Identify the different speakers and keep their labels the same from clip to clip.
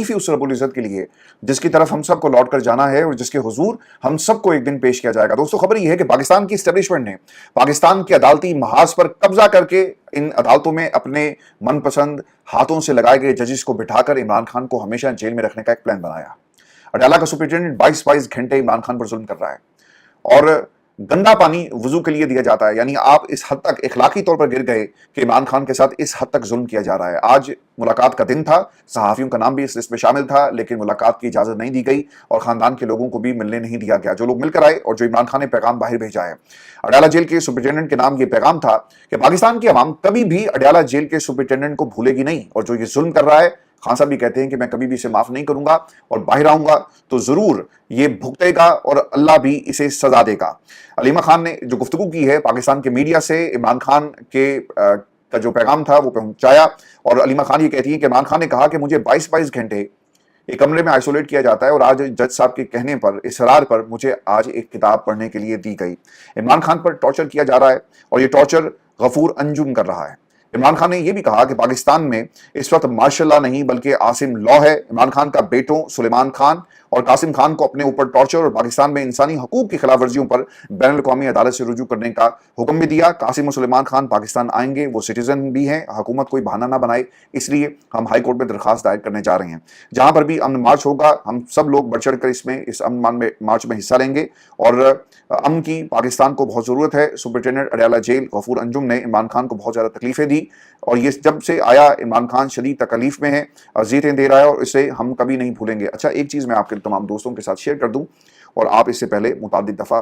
Speaker 1: फी उस रब्बुल इज़्ज़त के लिए जिसकी तरफ हम सबको लौट कर जाना है और जिसके हुजूर हम सबको एक दिन पेश किया जाएगा। दोस्तों, खबर यह है कि पाकिस्तान की इस्टेब्लिशमेंट ने पाकिस्तान के अदालती महाज पर कब्जा करके इन अदालतों में अपने मनपसंद हाथों से लगाए गए जजेस को बिठाकर इमरान खान को हमेशा जेल में रखने का एक प्लान बनाया। अडाला का सुपरिटेंडेंट 22 घंटे इमरान खान पर जुल्म कर रहा है और गंदा पानी वुजू के लिए दिया जाता है। यानी आप इस हद तक इखलाकी तौर पर गिर गए कि इमरान खान के साथ इस हद तक जुल्म किया जा रहा है। आज मुलाकात का दिन था, सहाफियों का नाम भी इस लिस्ट में शामिल था, लेकिन मुलाकात की इजाजत नहीं दी गई और खानदान के लोगों को भी मिलने नहीं दिया गया। जो लोग मिलकर आए और जो इमरान खान ने पैगाम बाहर भेजा है, अडाला जेल के सुपरिटेंडेंट के नाम ये पैगाम था कि पाकिस्तान की आवाम कभी भी अडाला जेल के सुपरिटेंडेंट को भूलेगी नहीं और जो ये जुल्म कर रहा है, खान साहब भी कहते हैं कि मैं कभी भी इसे माफ नहीं करूंगा और बाहर आऊंगा तो जरूर ये भुगतेगा और अल्लाह भी इसे सजा देगा। अलीमा खान ने जो गुफ्तगू की है पाकिस्तान के मीडिया से, इमरान खान के का जो पैगाम था वो पहुंचाया और अलीमा खान ये कहती है कि इमरान खान ने कहा कि मुझे 22 घंटे एक कमरे में आइसोलेट किया जाता है और आज जज साहब के कहने पर, इसरार पर मुझे आज एक किताब पढ़ने के लिए दी गई। इमरान खान पर टॉर्चर किया जा रहा है और ये टॉर्चर गफूर अंजुम कर रहा है। इमरान खान ने यह भी कहा कि पाकिस्तान में इस वक्त मार्शल लॉ नहीं बल्कि आसिम लॉ है। इमरान खान का बेटों सुलेमान खान और कासिम खान को अपने ऊपर टॉर्चर और पाकिस्तान में इंसानी हकूक की खिलाफ वर्जियों पर बैनुल अक़वामी अदालत से रुजू करने का हुक्म भी दिया। कासिम और सुलेमान खान पाकिस्तान आएंगे, वो सिटीजन भी हैं, हुकूमत कोई बहाना ना बनाए, इसलिए हम हाई कोर्ट में दरखास्त दायर करने जा रहे हैं। जहां पर भी अमन मार्च होगा हम सब लोग बढ़ चढ़ कर इस अमन मार्च में हिस्सा लेंगे और अमन की पाकिस्तान को बहुत ज़रूरत है। सुपरिटेंडेंट अडाला जेल गफूर अंजुम ने इमरान खान को बहुत ज़्यादा तकलीफें दी और ये जब से आया इमरान खान शदीद तकलीफ में है, अज़ियतें दे रहा है और इसे हम कभी नहीं भूलेंगे। अच्छा, एक चीज़ मैं आपके तमाम दोस्तों के साथ शेयर कर दूं और आप इससे पहले मुताबिक दफ़ा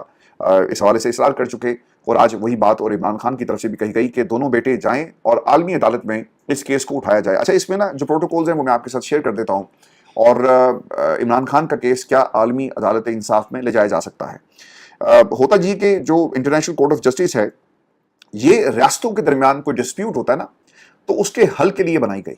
Speaker 1: इस हवाले से इसरार कर चुके और आज वही बात और इमरान खान की तरफ से भी कही गई कि दोनों बेटे जाएं और आलमी अदालत में इस केस को उठाया जाए। अच्छा, इसमें ना जो प्रोटोकॉल्स हैं वो मैं आपके साथ शेयर कर देता हूँ और इमरान खान का केस क्या आलमी अदालत इंसाफ में ले जाया जा सकता है। होता जी कि जो इंटरनेशनल कोर्ट ऑफ जस्टिस है ये रियासतों के दरमियान कोई डिस्प्यूट होता है ना तो उसके हल के लिए बनाई गई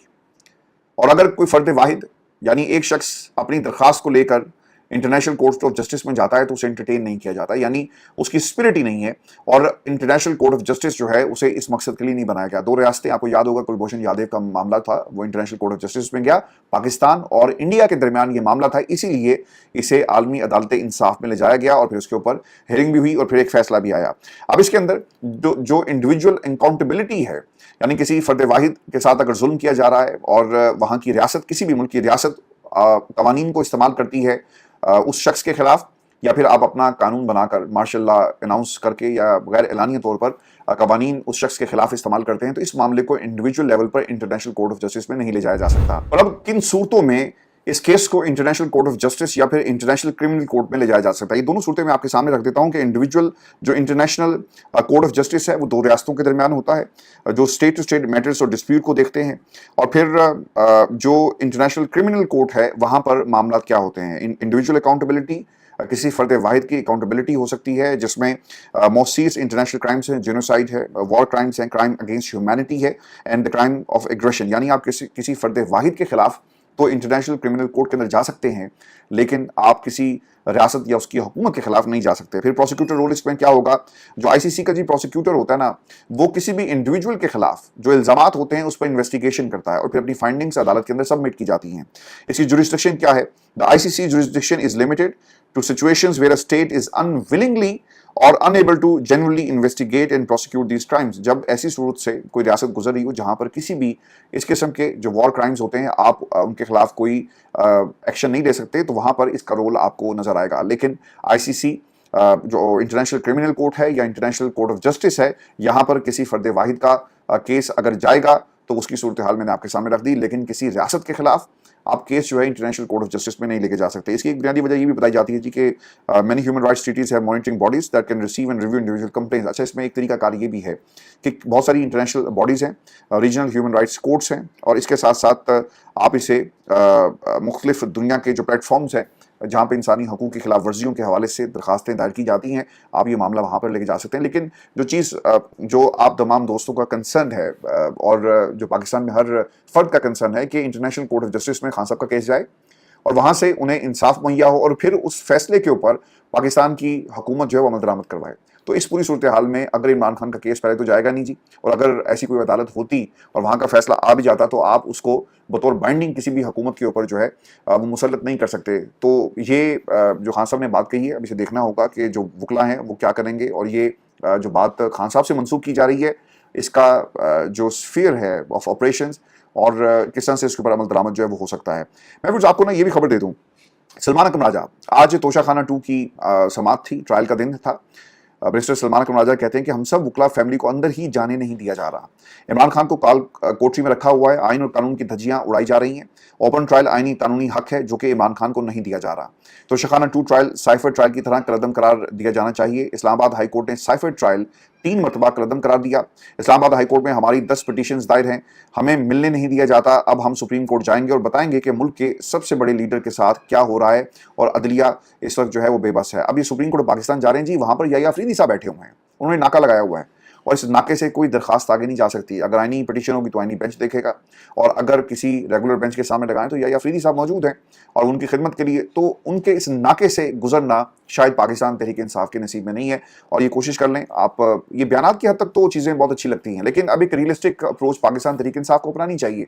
Speaker 1: और अगर कोई फर्द वाहिद यानी एक शख्स अपनी दरखास्त को लेकर इंटरनेशनल कोर्ट ऑफ जस्टिस में जाता है तो उसे एंटरटेन नहीं किया जाता, यानी उसकी स्पिरिट ही नहीं है और इंटरनेशनल कोर्ट ऑफ जस्टिस जो है उसे इस मकसद के लिए नहीं बनाया गया। दो रियासतें, आपको याद होगा कुलभूषण यादव का मामला था, वो इंटरनेशनल कोर्ट ऑफ जस्टिस में गया, पाकिस्तान और इंडिया के दरमियान ये मामला था, इसीलिए इसे आलमी अदालत इंसाफ में ले जाया गया और फिर उसके ऊपर हियरिंग भी हुई और फिर एक फैसला भी आया। अब इसके अंदर जो इंडिविजुअल अकाउंटेबिलिटी है, यानी किसी फर्द वाहिद के साथ अगर जुल्म किया जा रहा है और वहाँ की रियासत, किसी भी मुल्क की रियासत कवानीन को इस्तेमाल करती है उस शख्स के खिलाफ या फिर आप अपना कानून बनाकर मार्शल लॉ अनाउंस करके या गैर एलानिया तौर पर कवानीन उस शख्स के खिलाफ इस्तेमाल करते हैं तो इस मामले को इंडिविजुअल लेवल पर इंटरनेशनल कोर्ट ऑफ जस्टिस में नहीं ले जाया जा सकता। और अब किन सूरतों में इस केस को इंटरनेशनल कोर्ट ऑफ जस्टिस या फिर इंटरनेशनल क्रिमिनल कोर्ट में ले जाया जा सकता है, ये दोनों सूरतें मैं आपके सामने रख देता हूं कि इंडिविजुअल जो इंटरनेशनल कोर्ट ऑफ जस्टिस है वो दो रियासतों के दरमियान होता है जो स्टेट टू स्टेट मैटर्स और डिस्प्यूट को देखते हैं और फिर जो इंटरनेशनल क्रिमिनल कोर्ट है वहां पर मामला क्या होते हैं। इंडिविजुअल अकाउंटेबिलिटी, किसी फर्द वाहिद की अकाउंटेबिलिटी हो सकती है जिसमें मोस्ट सीरियस इंटरनेशनल क्राइम्स हैं, जेनोसाइड है, वॉर क्राइम्स हैं, क्राइम अगेंस्ट ह्यूमैनिटी है and the crime of aggression, यानी आप किसी फर्द वाहिद के खिलाफ तो इंटरनेशनल क्रिमिनल कोर्ट के अंदर जा सकते हैं लेकिन आप किसी रियासत या उसकी हुकूमत के खिलाफ नहीं जा सकते। फिर प्रोसिक्यूटर रोल इसमें क्या होगा, जो आईसीसी का जी प्रोसिक्यूटर होता है ना वो किसी भी इंडिविजुअल के खिलाफ जो इल्जामात होते हैं उस पर इन्वेस्टिगेशन करता है और फिर अपनी फाइंडिंग्स अदालत के अंदर सबमिट की जाती हैं। इसकी जुरिस्डिक्शन क्या है, the ICC jurisdiction is limited to situations where a state is unwillingly or unable to genuinely investigate and prosecute these crimes, जब ऐसी सूरत से कोई रियासत गुजर रही हो जहां पर किसी भी इस किस्म के जो वॉर क्राइम्स होते हैं आप उनके खिलाफ कोई एक्शन नहीं ले सकते तो वहां पर इसका रोल आपको नजर आएगा। लेकिन आईसीसी जो इंटरनेशनल क्रिमिनल कोर्ट है या इंटरनेशनल कोर्ट ऑफ जस्टिस है, यहाँ पर किसी फर्द वाहिद का केस अगर जाएगा तो उसकी सूरत हाल मैंने आपके सामने रख दी, लेकिन किसी रियासत के खिलाफ आप केस जो है इंटरनेशनल कोर्ट ऑफ जस्टिस में नहीं लेके जा सकते। इसकी एक बुनियादी वजह ये भी बताई जाती है जी कि many human rights treaties have monitoring bodies that can receive and review individual complaints. अच्छा, इसमें एक तरीका कार ये भी है कि बहुत सारी इंटरनेशनल बॉडीज़ हैं, रीजनल ह्यूमन राइट्स कोर्ट्स हैं और इसके साथ साथ आप इसे मुख्तलिफ दुनिया के जो प्लेटफॉर्म्स हैं जहाँ पे इंसानी हकूक़ की खिलाफ वर्जियों के हवाले से दरखास्तें दायर की जाती हैं, आप ये मामला वहाँ पर लेके जा सकते हैं। लेकिन जो चीज़ जो आप तमाम दोस्तों का कंसर्न है और जो पाकिस्तान में हर फर्द का कंसर्न है कि इंटरनेशनल कोर्ट ऑफ जस्टिस में खान साहब का केस जाए और वहाँ से उन्हें इंसाफ मुहैया हो और फिर उस फैसले के ऊपर पाकिस्तान की हुकूमत जो है वो अमल दरामद करवाए। तो इस पूरी सूरत हाल में अगर इमरान खान का केस पहले तो जाएगा नहीं जी, और अगर ऐसी कोई अदालत होती और वहाँ का फैसला आ भी जाता तो आप उसको बतौर बाइंडिंग किसी भी हुकूमत के ऊपर जो है वो मुसल्लत नहीं कर सकते। तो ये जो खान साहब ने बात कही है, अब इसे देखना होगा कि जो वकला हैं वो क्या करेंगे, और ये जो बात खान साहब से मंसूब की जा रही है, इसका जो स्फीयर है ऑफ ऑपरेशंस और किस तरह से इसके ऊपर अमल दरामद जो है वो हो सकता है। मैं फिर आपको ना ये भी खबर दे दूं, सलमान अकरम राजा, आज तोशाखाना 2 की समाअत थी, ट्रायल का दिन था। बैरिस्टर सलमान अकरम राजा कहते हैं कि हम सब वकला फैमिली को अंदर ही जाने नहीं दिया जा रहा। इमरान खान को कोठरी में रखा हुआ है, आइन और कानून की धज्जियां उड़ाई जा रही हैं। ओपन ट्रायल आइनी कानूनी हक है जो कि इमरान खान को नहीं दिया जा रहा। तोशाखाना 2 ट्रायल साइफर ट्रायल की तरह कलअदम करार दिया जाना चाहिए। इस्लामाबाद हाई कोर्ट ने साइफर ट्रायल 3 मरतबा कलअदम करार दिया। इस्लामाबाद हाई कोर्ट में हमारी 10 पिटीशंस दायर हैं, हमें मिलने नहीं दिया जाता। अब हम सुप्रीम कोर्ट जाएंगे और बताएंगे कि मुल्क के सबसे बड़े लीडर के साथ क्या हो रहा है, और अदलिया इस वक्त जो है वो बेबस है। अब ये सुप्रीम कोर्ट पाकिस्तान जा रहे हैं जी, वहां पर याहिया अफरीदी साहब बैठे हुए हैं, उन्होंने नाका लगाया हुआ है, और इस नाके से कोई दरखास्त आगे नहीं जा सकती। अगर आईनी पिटीशन होगी तो आईनी बेंच देखेगा, और अगर किसी रेगुलर बेंच के सामने लगाएं तो याहिया अफरीदी साहब मौजूद हैं और उनकी खिदमत के लिए, तो उनके इस नाके से गुजरना शायद पाकिस्तान तहरीक इंसाफ के नसीब में नहीं है। और ये कोशिश कर लें आप, ये बयानात की हद तक तो चीज़ें बहुत अच्छी लगती हैं, लेकिन अब एक रियलिस्टिक अप्रोच पाकिस्तान तहरीक इंसाफ को अपनानी चाहिए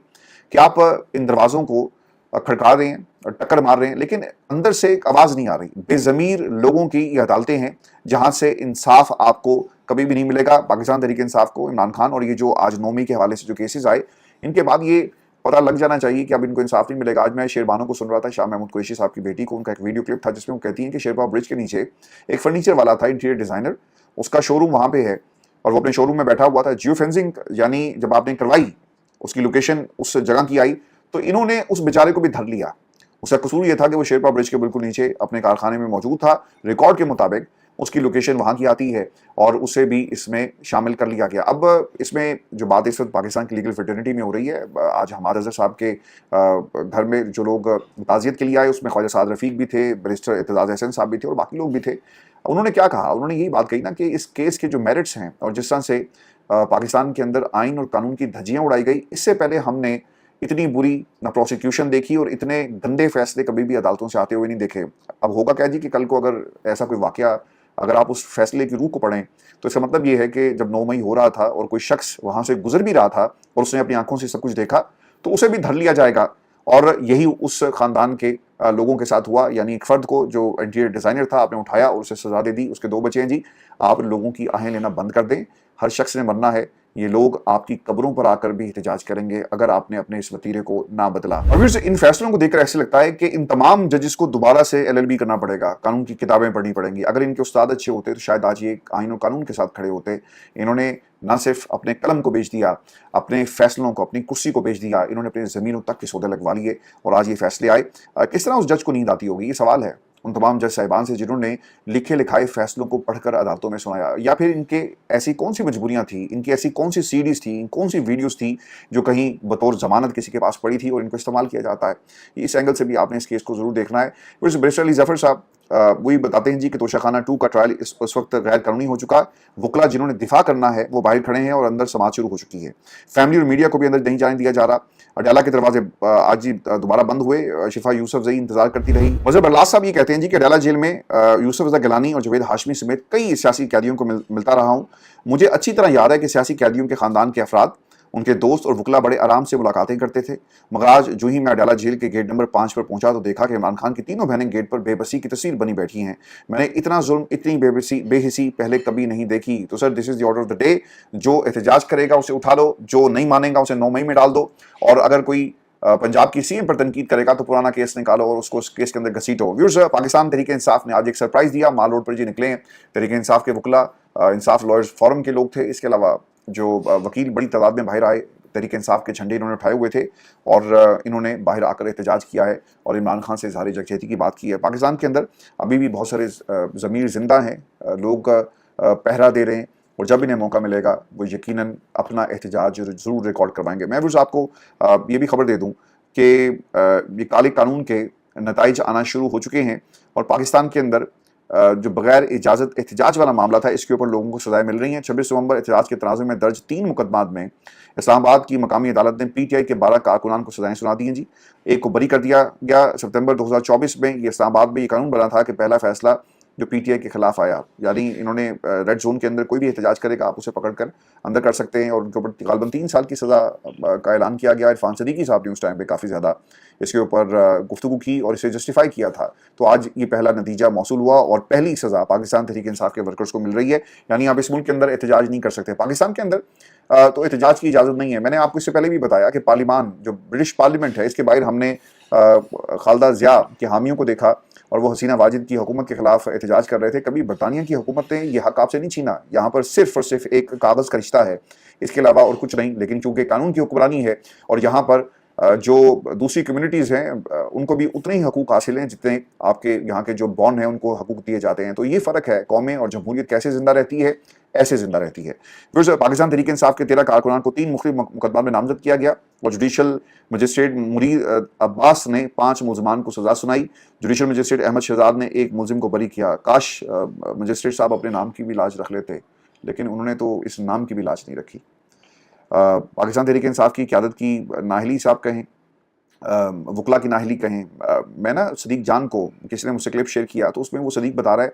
Speaker 1: कि आप इन दरवाज़ों को खड़का रहे हैं, टक्कर मार रहे हैं, लेकिन अंदर से एक आवाज़ नहीं आ रही। बेज़मीर लोगों की ये अदालतें हैं जहाँ से इंसाफ आपको कभी भी नहीं मिलेगा। पाकिस्तान तहरीक इंसाफ को, इमरान खान और ये जो आज 9 मई के हवाले से जो केसेस आए, इनके बाद ये पता लग जाना चाहिए कि अब इनको इंसाफ नहीं मिलेगा। आज मैं शेरबानो को सुन रहा था, शाह महमूद कुरैशी साहब की बेटी को, उनका एक वीडियो क्लिप था जिसमें वो कहती हैं कि शेरबाग ब्रिज के नीचे एक फर्नीचर वाला था, इंटीरियर डिज़ाइनर, उसका शोरूम वहाँ पे है और वो अपने शोरूम में बैठा हुआ था। जियो फेंसिंग यानी जब आपने करवाई, उसकी लोकेशन उस जगह की आई, तो इन्होंने उस बेचारे को भी धर लिया। उसका कसूर ये था कि वो शेरपा ब्रिज के बिल्कुल नीचे अपने कारखाने में मौजूद था। रिकॉर्ड के मुताबिक उसकी लोकेशन वहाँ की आती है और उसे भी इसमें शामिल कर लिया गया। अब इसमें जो बात इस वक्त पाकिस्तान की लीगल फ्रेटर्निटी में हो रही है, आज हमाद अजहर साहब के घर में जो लोग ताज़ियत के लिए आए, उसमें ख्वाजा साद रफ़ीक भी थे, बैरिस्टर एतजाज़ अहसन साहब भी थे और बाकी लोग भी थे। उन्होंने क्या कहा, उन्होंने यही बात कही ना कि इस केस के जो मेरिट्स हैं और जिस तरह से पाकिस्तान के अंदर आइन और कानून की धज्जियाँ उड़ाई गई, इससे पहले हमने इतनी बुरी ना प्रोसिक्यूशन देखी और इतने गंदे फैसले कभी भी अदालतों से आते हुए नहीं देखे। अब होगा क्या जी कि कल को अगर ऐसा कोई वाकया, अगर आप उस फैसले की रूह को पढ़ें तो इसका मतलब ये है कि जब 9 मई हो रहा था और कोई शख्स वहाँ से गुजर भी रहा था और उसने अपनी आंखों से सब कुछ देखा, तो उसे भी धर लिया जाएगा। और यही उस ख़ानदान के लोगों के साथ हुआ, यानी एक फ़र्द को जो इंटीरियर डिज़ाइनर था आपने उठाया और उसे सज़ा दे दी। उसके 2 बच्चे हैं जी। आप लोगों की आहें लेना बंद कर दें, हर शख्स ने मरना है। ये लोग आपकी कब्रों पर आकर भी एहतजाज करेंगे अगर आपने अपने इस वतीरे को ना बदला। और फिर इन फैसलों को देखकर ऐसे लगता है कि इन तमाम जजेस को दोबारा से LLB करना पड़ेगा, कानून की किताबें पढ़नी पड़ेंगी। अगर इनके उस्ताद अच्छे होते तो शायद आज ये आइन और कानून के साथ खड़े होते। इन्होंने ना सिर्फ अपने कलम को बेच दिया, अपने फैसलों को, अपनी कुर्सी को बेच दिया, इन्होंने अपनी ज़मीनों तक के सौदे लगवा लिए और आज ये फैसले आए। किस तरह उस जज को नींद आती होगी, ये सवाल है उन तमाम जज साहिबान से जिन्होंने लिखे लिखाए फैसलों को पढ़कर अदालतों में सुनाया। या फिर इनके ऐसी कौन सी मजबूरियां थी, इनकी ऐसी कौन सी सीडीज थी, कौन सी वीडियोस थी जो कहीं बतौर जमानत किसी के पास पड़ी थी और इनको इस्तेमाल किया जाता है। इस एंगल से भी आपने इस केस को जरूर देखना है। फिर बैरिस्टर अली जफर साहब वही बताते हैं जी कि तोशाखाना 2 का ट्रायल इस वक्त गैर कानूनी हो चुका। वकला जिन्होंने दिफा करना है वो बाहर खड़े हैं और अंदर समाज शुरू हो चुकी है। फैमिली और मीडिया को भी अंदर नहीं जाने दिया जा रहा। अडाला के दरवाजे आज ही दोबारा बंद हुए। शिफा यूसुफ जई इंतजार करती रही। मजहर बरलास साहब ये कहते हैं जी कि अडाला जेल में यूसुफ रजा गिलानी और जवेद हाशमी समेत कई सियासी कैदियों को मिलता रहा हूँ। मुझे अच्छी तरह याद है कि सियासी कैदियों के खानदान के अफराद, उनके दोस्त और वकला बड़े आराम से मुलाकातें करते थे। मगर आज जो ही मैं अडाला जेल के गेट नंबर 5 पर पहुंचा तो देखा कि इमरान खान की तीनों बहनें गेट पर बेबसी की तस्वीर बनी बैठी हैं। मैंने इतना जुल्म, इतनी बेहिसी पहले कभी नहीं देखी। तो sir, this is the order of the day. जो एहतजाज करेगा उसे उठा लो, जो नहीं मानेगा उसे 9 मई में डाल दो, और अगर कोई पंजाब की सीएम पर तनकीद करेगा तो पुराना केस निकालो और उसको उस केस के अंदर घसीटो। व्यूअर्स, पाकिस्तान तहरीक इंसाफ ने आज एक सरप्राइज दिया। माल रोड पर जी निकले हैं तहरीक इंसाफ के वकला, इंसाफ लॉयर्स फोरम के लोग थे। इसके अलावा जो वकील बड़ी तादाद में बाहर आए, तहरीक इंसाफ के झंडे इन्होंने उठाए हुए थे और इन्होंने बाहर आकर एहतजाज किया है और इमरान खान से इज़हार यकजहती की बात की है। पाकिस्तान के अंदर अभी भी बहुत सारे ज़मीर ज़िंदा हैं, लोग पहरा दे रहे हैं और जब इन्हें मौका मिलेगा वो यकीनन अपना एहतजाज ज़रूर रिकॉर्ड करवाएंगे। मैं भी आपको ये भी खबर दे दूँ कि ये काले कानून के नताइज आना शुरू हो चुके हैं और पाकिस्तान के अंदर जो बगैर इजाज़त एहतजाज वाला मामला था, इसके ऊपर लोगों को सजाएं मिल रही हैं। 26 नवंबर एहतजाज के तनाज़ुर में दर्ज 3 मुकदमात में इस्लामाबाद की मकामी अदालत ने PTI के 12 कारकुनान को सजाएं सुना दी हैं जी। एक को बरी कर दिया गया। सितंबर 2024 में ये इस्लामाबाद में ये कानून बना था कि पहला फैसला जो पीटीआई के खिलाफ आया, यानी इन्होंने रेड जोन के अंदर कोई भी एहतजाज करेगा आप उसे पकड़ कर अंदर कर सकते हैं, और उनके ऊपर गालबन 3 साल की सज़ा का ऐलान किया गया। इरफान सदीकी साहब ने उस टाइम पे काफ़ी ज़्यादा इसके ऊपर गुफ्तगू की और इसे जस्टिफाई किया था। तो आज ये पहला नतीजा मौसूल हुआ और पहली सज़ा पाकिस्तान तहरीक इंसाफ के वर्कर्स को मिल रही है। यानी आप इस मुल्क के अंदर एहतजाज नहीं कर सकते। पाकिस्तान के अंदर तो एहतजाज की इजाज़त नहीं है। मैंने आपको इससे पहले भी बताया कि पार्लिमान, जो ब्रिटिश पार्लियामेंट है, इसके बाहर हमने खालदा ज़िया के हामियों को देखा और वो हसीना वाजिद की हुकूमत के खिलाफ एहतजाज कर रहे थे। कभी बरतानिया की हुकूमत ने ये हक आपसे नहीं छीना। यहाँ पर सिर्फ और सिर्फ एक कागज़ का रिश्ता है, इसके अलावा और कुछ नहीं। लेकिन चूंकि कानून की हुक्मरानी है और यहाँ पर जो दूसरी कम्युनिटीज़ हैं उनको भी उतने ही हकूक़ हासिल हैं जितने आपके यहाँ के जो बॉर्न हैं उनको हकूक़ दिए जाते हैं। तो ये फ़र्क है, कौमें और जमहूरियत कैसे ज़िंदा रहती है, ऐसे ज़िंदा रहती है। फिर पाकिस्तान तहरीक इंसाफ के 13 कारकुनान को 3 मुख्तलिफ मुकदमा में नामजद किया गया और जुडिशल मजिस्ट्रेट मुरीद अब्बास ने 5 मुलजमान को सज़ा सुनाई। जुडिशल मजिस्ट्रेट अहमद शहजाद ने 1 मुलजिम को बरी किया। काश मजिस्ट्रेट साहब अपने नाम की भी लाज रख लेते, लेकिन उन्होंने तो इस नाम की भी लाज नहीं रखी। पाकिस्तान तहरीक इंसाफ की क़यादत की नाहली साहब कहें, वकला की नाहली कहें। मैं ना सदीक जान को किसी ने मुझसे क्लिप शेयर किया, तो उसमें वो सदीक बता रहा है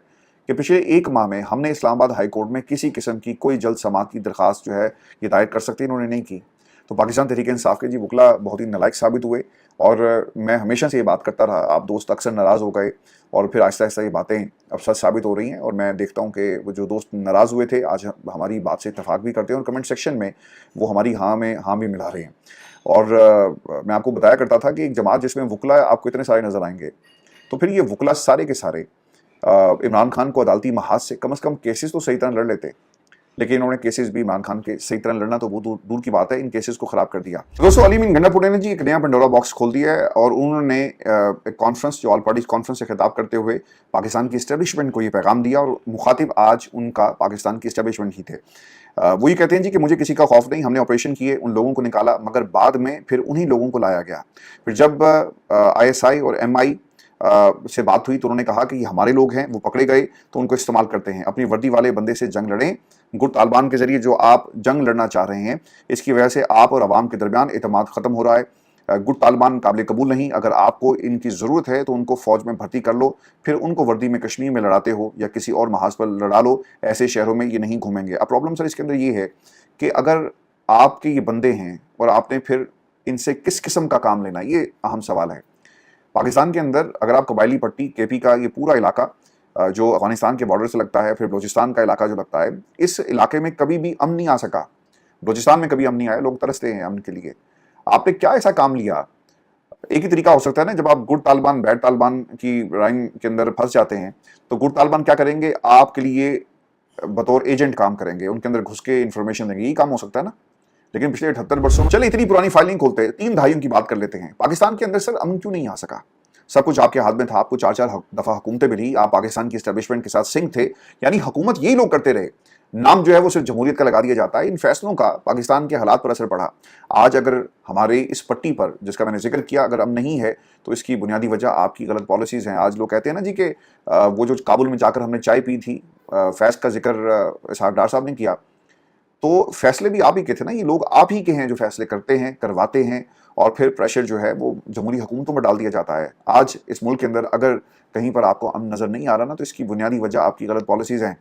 Speaker 1: कि पिछले 1 माह में हमने इस्लामाबाद हाई कोर्ट में किसी किस्म की कोई जल्द समाअत की दरख्वास्त जो है ये दायर कर सकते, इन्होंने नहीं की। तो पाकिस्तान तहरीक इंसाफ के जी वकला बहुत ही नालायक साबित हुए और मैं हमेशा से ये बात करता रहा। आप दोस्त अक्सर नाराज़ हो गए और फिर आहिस्ता आहिस्ता ये बातें अब सच साबित हो रही हैं और मैं देखता हूँ कि वो जो दोस्त नाराज़ हुए थे आज हमारी बात से इत्तफाक भी करते हैं और कमेंट सेक्शन में वो हमारी हाँ में हाँ भी मिला रहे हैं। और मैं आपको बताया करता था कि एक जमात जिसमें वकला आपको इतने सारे नज़र आएंगे, तो फिर ये वकला सारे के सारे इमरान खान को अदालती महाज से कम केसेस तो सही तरह लड़ लेते, लेकिन इन्होंने केसेस भी इमरान खान के सही तरह लड़ना तो वो दूर की बात है, इन केसेस को ख़राब कर दिया। दोस्तों, अली मीन गंडापुरे ने जी एक नया पंडोरा बॉक्स खोल दिया है और उन्होंने एक कॉन्फ्रेंस, जो ऑल पार्टीज कॉन्फ्रेंस से खिताब करते हुए पाकिस्तान की इस्टेब्लिशमेंट को ये पैगाम दिया और मुखातिब आज उनका पाकिस्तान की इस्टेब्लिशमेंट ही थे। वो ये कहते हैं जी कि मुझे किसी का खौफ नहीं, हमने ऑपरेशन किए, उन लोगों को निकाला, मगर बाद में फिर उन्हीं लोगों को लाया गया। फिर जब ISI और MI से बात हुई तो उन्होंने कहा कि ये हमारे लोग हैं, वो पकड़े गए तो उनको इस्तेमाल करते हैं। अपनी वर्दी वाले बंदे से जंग लड़ें। गुट तालिबान के जरिए जो आप जंग लड़ना चाह रहे हैं, इसकी वजह से आप और अवाम के दरमियान एतमाद ख़त्म हो रहा है। गुट तालिबान काबिल कबूल नहीं। अगर आपको इनकी ज़रूरत है तो उनको फ़ौज में भर्ती कर लो, फिर उनको वर्दी में कश्मीर में लड़ाते हो या किसी और महाज पर लड़ा लो, ऐसे शहरों में ये नहीं घूमेंगे। अब प्रॉब्लम सर इसके अंदर ये है कि अगर आपके ये बंदे हैं और आपने फिर इनसे किस किस्म का काम लेना, ये अहम सवाल है। पाकिस्तान के अंदर अगर आप कबायली पट्टी KP का ये पूरा इलाका जो अफगानिस्तान के बॉर्डर से लगता है, फिर बलूचिस्तान का इलाका जो लगता है, इस इलाके में कभी भी अमन नहीं आ सका। बलूचिस्तान में कभी अमन नहीं आया, लोग तरसते हैं अमन के लिए। आपने क्या ऐसा काम लिया? एक ही तरीका हो सकता है ना, जब आप गुट तालिबान बैड तालिबान की राइम के अंदर फंस जाते हैं तो गुट तालिबान क्या करेंगे, आपके लिए बतौर एजेंट काम करेंगे, उनके अंदर घुस के इन्फॉर्मेशन देंगे। यही काम हो सकता है ना। लेकिन पिछले 78 वर्षों में, चले इतनी पुरानी फाइल नहीं खोलते, 3 दहाइयों की बात कर लेते हैं। पाकिस्तान के अंदर सर अमन क्यों नहीं आ सका? सब कुछ आपके हाथ में था, आपको 4-4 दफ़ा हुकूमतें मिली, आप पाकिस्तान की एस्टेब्लिशमेंट के साथ सिंक थे, यानी हुकूमत यही लोग करते रहे। नाम जो है वो सिर्फ जमहूरियत का लगा दिया जाता है। इन फैसलों का पाकिस्तान के हालात पर असर पड़ा। आज अगर हमारे इस पट्टी पर, जिसका मैंने जिक्र किया, अगर अमन नहीं है तो इसकी बुनियादी वजह आपकी गलत पॉलिसीज़ हैं। आज लोग कहते हैं ना जी कि वो जो काबुल में जाकर हमने चाय पी थी, फैज़ का जिक्र इसहाक डार साहब ने किया, तो फैसले भी आप ही के थे ना। ये लोग आप ही के हैं जो फैसले करते हैं, करवाते हैं और फिर प्रेशर जो है वो जमहूरी हुकूमतों पर डाल दिया जाता है। आज इस मुल्क के अंदर अगर कहीं पर आपको अमन नज़र नहीं आ रहा ना, तो इसकी बुनियादी वजह आपकी गलत पॉलिसीज़ हैं।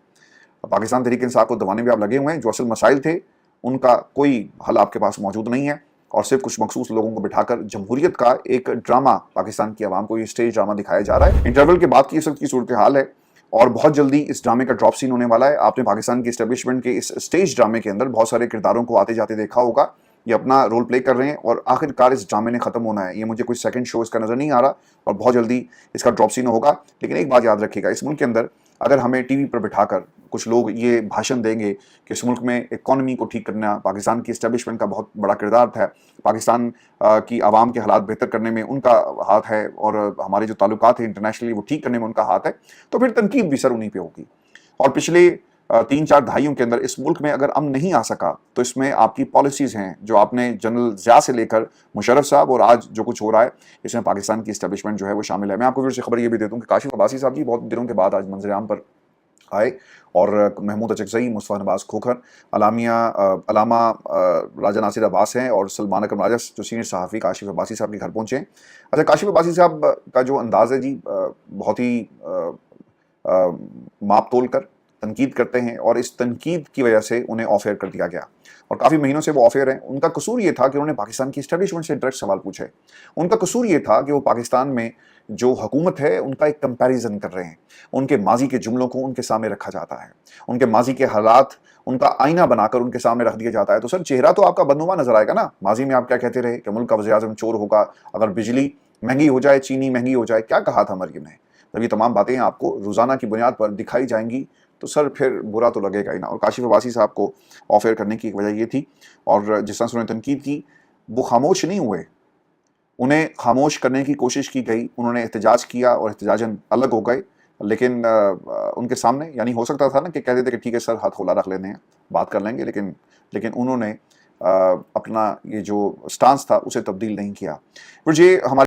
Speaker 1: पाकिस्तान तहरीक इंसाफ को दबाने में आप लगे हुए हैं। जो असल मसाइल थे उनका कोई हल आपके पास मौजूद नहीं है और सिर्फ कुछ मखसूस लोगों को बिठाकर जमहूरियत का एक ड्रामा पाकिस्तान की आवाम को, ये स्टेज ड्रामा दिखाया जा रहा है। इंटरवल के बाद की इस वक्त की सूरत हाल है और बहुत जल्दी इस ड्रामे का ड्रॉप सीन होने वाला है। आपने पाकिस्तान की एस्टेब्लिशमेंट के इस स्टेज ड्रामे के अंदर बहुत सारे किरदारों को आते जाते देखा होगा। ये अपना रोल प्ले कर रहे हैं और आखिरकार इस ड्रामे ने ख़त्म होना है। ये मुझे कोई सेकंड शो इसका नज़र नहीं आ रहा और बहुत जल्दी इसका ड्रॉप सीन होगा। लेकिन एक बात याद रखिएगा, इस मुल्क के अंदर अगर हमें TV पर बिठाकर कुछ लोग ये भाषण देंगे कि इस मुल्क में इकॉनमी को ठीक करना पाकिस्तान की एस्टेब्लिशमेंट का बहुत बड़ा किरदार था, पाकिस्तान की आवाम के हालात बेहतर करने में उनका हाथ है और हमारे जो ताल्लुकात हैं इंटरनेशनली वो ठीक करने में उनका हाथ है, तो फिर तनकीद भी सर उन्हीं पे होगी। और पिछले 3-4 दहाइयों के अंदर इस मुल्क में अगर अमन नहीं आ सका तो इसमें आपकी पॉलिसीज़ हैं जो आपने जनरल ज़िया से लेकर मुशर्रफ साहब और आज जो कुछ हो रहा है, इसमें पाकिस्तान की एस्टेब्लिशमेंट जो है वो शामिल है। मैं आपको फिर से खबर ये भी देता हूँ कि काशिफ अब्बासी साहब जी बहुत दिनों के बाद आज मंजर-ए-आम पर आए और महमूद अचकज़ई, मुस्तफ़ा नवाज़ खोखर, अलामा राजा नासिर अब्बास हैं और सलमान अकरम राजा जो सीनियर सहाफ़ी काशिफ अब्बासी साहब के घर पहुँचे। अच्छा, काशिफ अब्बासी साहब का जो अंदाज़ है जी बहुत ही माप तोल कर तनकीद करते हैं और इस तनकीद की वजह से उन्हें ऑफ एयर कर दिया गया और काफ़ी महीनों से वो ऑफ एयर हैं। उनका कसूर ये था कि उन्होंने पाकिस्तान की इस्टेब्लिशमेंट से डायरेक्ट सवाल पूछे। उनका कसूर ये था कि वो पाकिस्तान में जो हुकूमत है उनका एक कंपैरिजन कर रहे हैं। उनके माजी के जुमलों को उनके सामने रखा जाता है, उनके माजी के हालात उनका आईना बनाकर उनके सामने रख दिया जाता है। तो सर चेहरा तो आपका बदनुमा नजर आएगा ना। माजी में आप क्या कहते रहे कि मुल्क का वज़ीर-ए-आज़म चोर होगा, अगर बिजली महंगी हो जाए, चीनी महंगी हो जाए, क्या कहा था मरियम ने। जब ये तमाम बातें आपको रोज़ाना की बुनियाद पर दिखाई जाएंगी तो सर फिर बुरा तो लगेगा ही ना। और काशिफ अब्बासी साहब को ऑफ एयर करने की एक वजह ये थी और जिस तरह से उन्होंने तनकीद की, वो खामोश नहीं हुए, उन्हें खामोश करने की कोशिश की गई। उन्होंने एहतजाज किया और एहतजाजन अलग हो गए, लेकिन उनके सामने यानी हो सकता था ना कि कहते थे कि ठीक है सर, हाथ खुला रख लेते हैं, बात कर लेंगे, लेकिन उन्होंने अपना ये जो स्टांस था उसे तब्दील नहीं किया। फिर ये हमारे